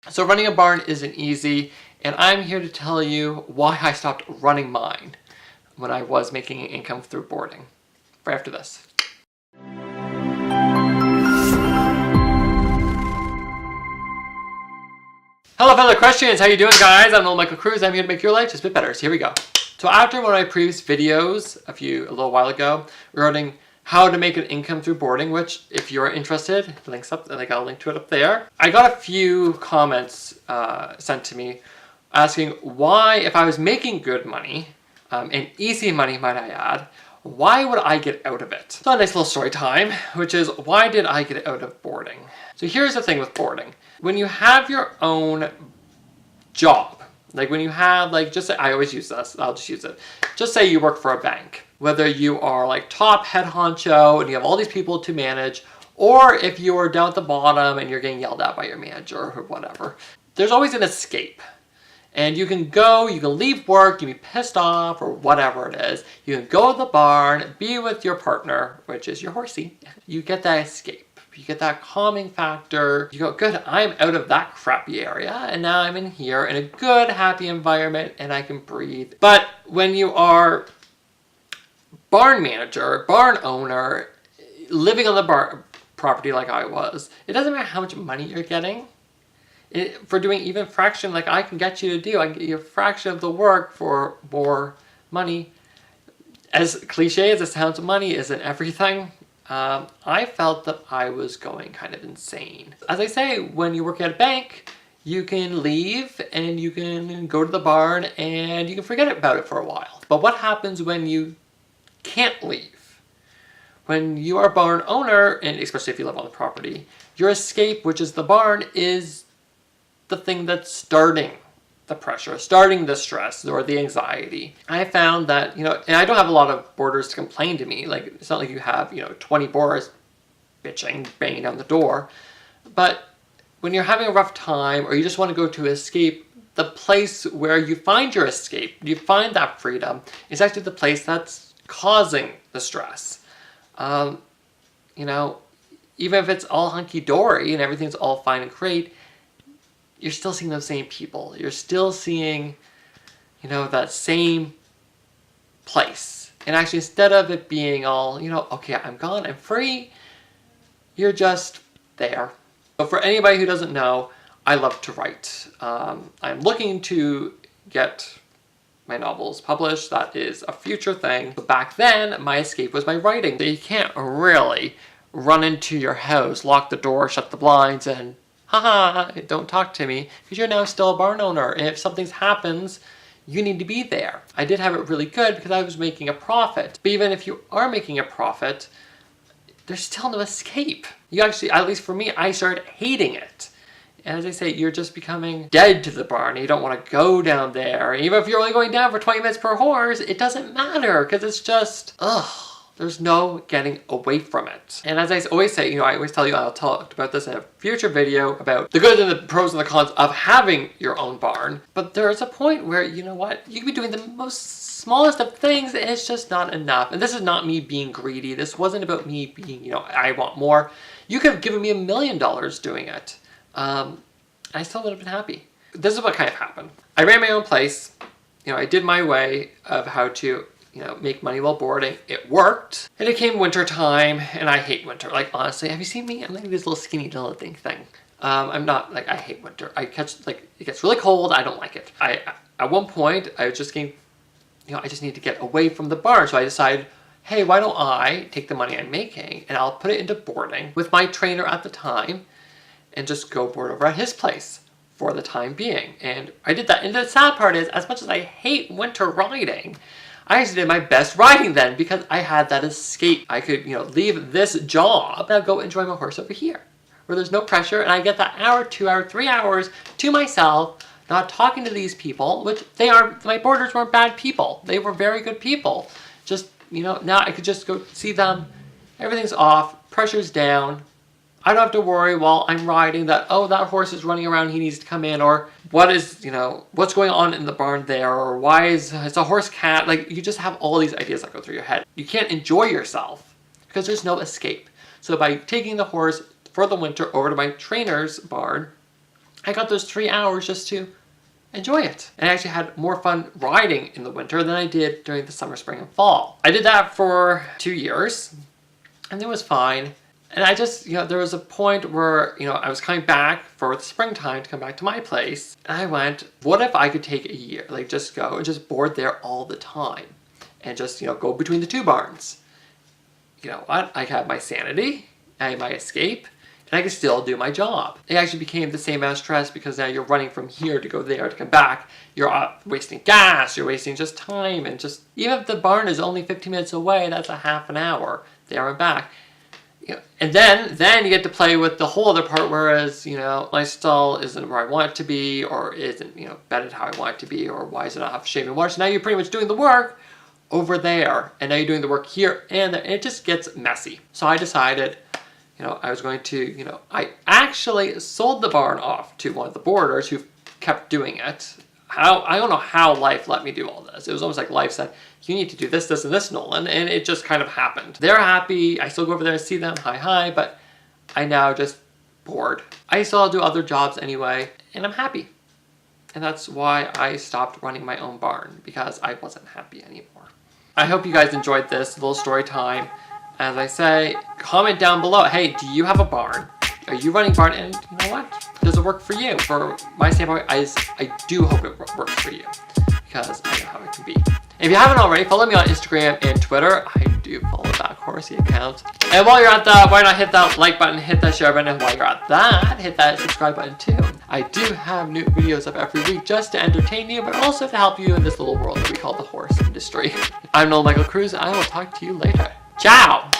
So running a barn isn't easy, and I'm here to tell you why I stopped running mine when I was making an income through boarding. Right after this. Hello fellow Christians, how you doing guys? I'm Nolan Michael Cruz. I'm here to make your life just a bit better, so here we go. So after one of my previous videos a little while ago regarding how to make an income through boarding, which if you're interested, links up, and I got a link to it up there. I got a few comments sent to me asking why, if I was making good money, and easy money might I add, why would I get out of it? So a nice little story time, which is why did I get out of boarding? So here's the thing with boarding. When you have your own job, like when you have, like, just say, I always use this, I'll just use it. Just say you work for a bank. Whether you are like top head honcho and you have all these people to manage, or if you are down at the bottom and you're getting yelled at by your manager or whatever, there's always an escape. And you can go, you can leave work, you can be pissed off or whatever it is. You can go to the barn, be with your partner, which is your horsey. You get that escape. You get that calming factor. You go, good, I'm out of that crappy area and now I'm in here in a good, happy environment and I can breathe. But when you are barn manager, barn owner, living on the barn property like I was, it doesn't matter how much money you're getting. For doing even fraction like I can get you to do, I can get you a fraction of the work for more money. As cliche as it sounds, money isn't everything. I felt that I was going kind of insane. As I say, when you work at a bank, you can leave and you can go to the barn and you can forget about it for a while. But what happens when you can't leave? When you are a barn owner, and especially if you live on the property, your escape, which is the barn, is the thing that's starting the pressure, starting the stress or the anxiety. I found that, and I don't have a lot of boarders to complain to me. Like, it's not like you have, 20 boarders bitching, banging down the door. But when you're having a rough time or you just want to go to escape, the place where you find your escape, you find that freedom, is actually the place that's causing the stress. Even if it's all hunky-dory and everything's all fine and great, you're still seeing those same people. You're still seeing, that same place. And actually, instead of it being all, okay, I'm gone, I'm free, you're just there. So for anybody who doesn't know, I love to write. I'm looking to get my novels published. That is a future thing. But back then, my escape was my writing. So you can't really run into your house, lock the door, shut the blinds, and haha, don't talk to me, because you're now still a barn owner, and if something happens, you need to be there. I did have it really good because I was making a profit. But even if you are making a profit, there's still no escape. You actually, at least for me, I started hating it. And as I say, you're just becoming dead to the barn. You don't want to go down there. Even if you're only going down for 20 minutes per horse, it doesn't matter because it's just, ugh. There's no getting away from it. And as I always say, I always tell you, I'll talk about this in a future video about the good and the pros and the cons of having your own barn. But there's a point where, you can be doing the most smallest of things and it's just not enough. And this is not me being greedy. This wasn't about me being, I want more. You could have given me $1 million doing it. I still would have been happy. This is what kind of happened. I ran my own place. I did my way of how to make money while boarding. It worked. And it came winter time, and I hate winter. Like, honestly, have you seen me? I'm like this little skinny little thing. I'm not, like, I hate winter. It gets really cold. I don't like it. At one point, I was just getting, I just need to get away from the barn. So I decided, hey, why don't I take the money I'm making and I'll put it into boarding with my trainer at the time and just go board over at his place for the time being. And I did that. And the sad part is, as much as I hate winter riding, I actually did my best riding then because I had that escape. I could, leave this job and I'd go enjoy my horse over here where there's no pressure and I get that hour, 2 hour, 3 hours to myself, not talking to these people, which my boarders weren't bad people. They were very good people. Just, now I could just go see them. Everything's off, pressure's down. I don't have to worry while I'm riding that, oh, that horse is running around, he needs to come in, or what is, what's going on in the barn there, or why is it's a horse cat? Like, you just have all these ideas that go through your head. You can't enjoy yourself because there's no escape. So by taking the horse for the winter over to my trainer's barn, I got those 3 hours just to enjoy it. And I actually had more fun riding in the winter than I did during the summer, spring, and fall. I did that for 2 years, and it was fine. And I just, there was a point where, I was coming back for the springtime to come back to my place. And I went, what if I could take a year, like just go and just board there all the time and just, go between the two barns. You know what? I have my sanity, I have my escape, and I can still do my job. It actually became the same amount of stress because now you're running from here to go there to come back. You're wasting gas, you're wasting just time, and just, even if the barn is only 15 minutes away, that's a half an hour there and back. And then you get to play with the whole other part, whereas, my stall isn't where I want it to be, or isn't, bedded how I want it to be, or why does it not have shaving water? So now you're pretty much doing the work over there, and now you're doing the work here and there, and it just gets messy. So I decided, I was going to, I actually sold the barn off to one of the boarders who kept doing it. I don't know how life let me do all this. It was almost like life said, you need to do this, this, and this, Nolan, and it just kind of happened. They're happy. I still go over there and see them, hi, but I now just bored. I still do other jobs anyway, and I'm happy. And that's why I stopped running my own barn, because I wasn't happy anymore. I hope you guys enjoyed this little story time. As I say, comment down below, hey, do you have a barn? Are you running barn? And you know what? Does it work for you? For my standpoint, I do hope it works for you, because I know how it can be. If you haven't already, follow me on Instagram and Twitter. I do follow that Horsey account. And while you're at that, why not hit that like button, hit that share button, and while you're at that, hit that subscribe button too. I do have new videos up every week just to entertain you, but also to help you in this little world that we call the horse industry. I'm Nolan Michael Cruz, and I will talk to you later. Ciao!